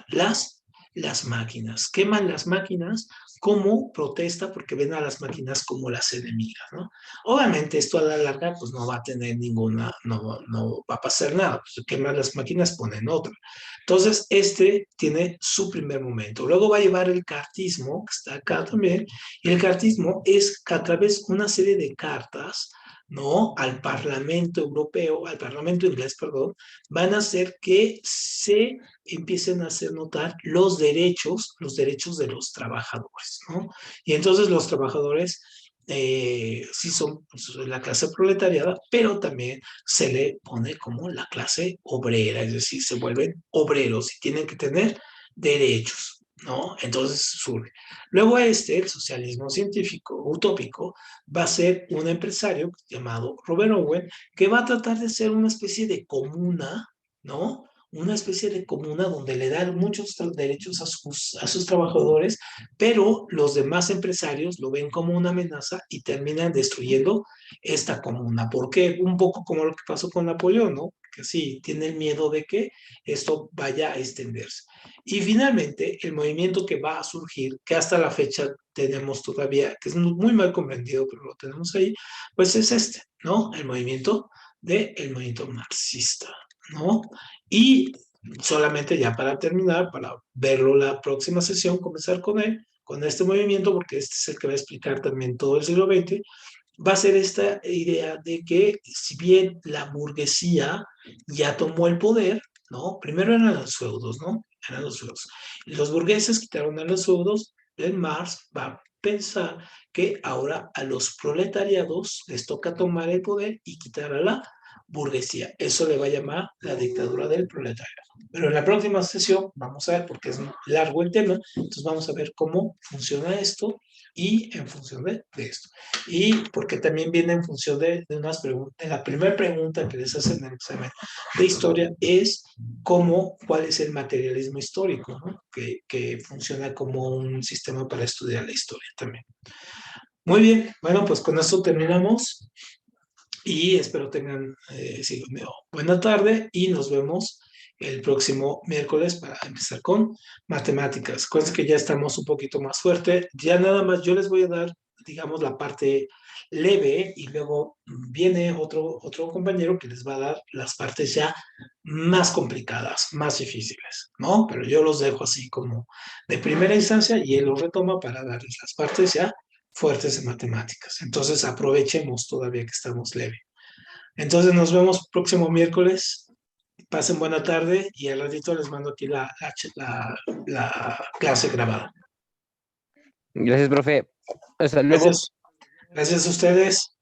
las máquinas. Queman las máquinas como protesta porque ven a las máquinas como las enemigas, ¿no? Obviamente esto a la larga pues no va a tener ninguna, no va a pasar nada, pues queman las máquinas, ponen otra. Entonces este tiene su primer momento. Luego va a llevar el cartismo, que está acá también, y el cartismo es que a través de una serie de cartas, ¿no? Al Parlamento Europeo, al Parlamento inglés, perdón, van a hacer que se empiecen a hacer notar los derechos de los trabajadores, ¿no? Y entonces los trabajadores sí son pues, la clase proletariada, pero también se le pone como la clase obrera, es decir, se vuelven obreros y tienen que tener derechos, ¿no? Entonces surge. Luego el socialismo científico utópico, va a ser un empresario llamado Robert Owen, que va a tratar de ser una especie de comuna, ¿no? Una especie de comuna donde le dan muchos derechos a sus trabajadores, pero los demás empresarios lo ven como una amenaza y terminan destruyendo esta comuna. ¿Por qué? Un poco como lo que pasó con Napoleón, ¿no? Que sí, tiene el miedo de que esto vaya a extenderse. Y finalmente, el movimiento que va a surgir, que hasta la fecha tenemos todavía, que es muy mal comprendido, pero lo tenemos ahí, pues es este, ¿no? El movimiento marxista, ¿no? Y solamente ya para terminar, para verlo la próxima sesión, comenzar con él, con este movimiento, porque este es el que va a explicar también todo el siglo XX, va a ser esta idea de que si bien la burguesía ya tomó el poder, ¿no? Primero eran los feudos, ¿no? Eran los feudos. Los burgueses quitaron a los feudos, el Marx va a pensar que ahora a los proletariados les toca tomar el poder y quitar a la burguesía. Eso le va a llamar la dictadura del proletariado. Pero en la próxima sesión vamos a ver, porque es largo el tema, entonces vamos a ver cómo funciona esto y en función de esto. Y porque también viene en función de unas preguntas. La primera pregunta que les hacen en el examen de historia es cuál es el materialismo histórico, ¿no? Que funciona como un sistema para estudiar la historia también. Muy bien, bueno, pues con esto terminamos y espero tengan buena tarde y nos vemos el próximo miércoles para empezar con matemáticas. Acuérdense que ya estamos un poquito más fuerte. Ya nada más yo les voy a dar, digamos, la parte leve y luego viene otro compañero que les va a dar las partes ya más complicadas, más difíciles, ¿no? Pero yo los dejo así como de primera instancia y él los retoma para darles las partes ya fuertes de matemáticas. Entonces aprovechemos todavía que estamos leve. Entonces nos vemos próximo miércoles. Pasen buena tarde y al ratito les mando aquí la clase grabada. Gracias, profe. Hasta luego. Gracias. Gracias a ustedes.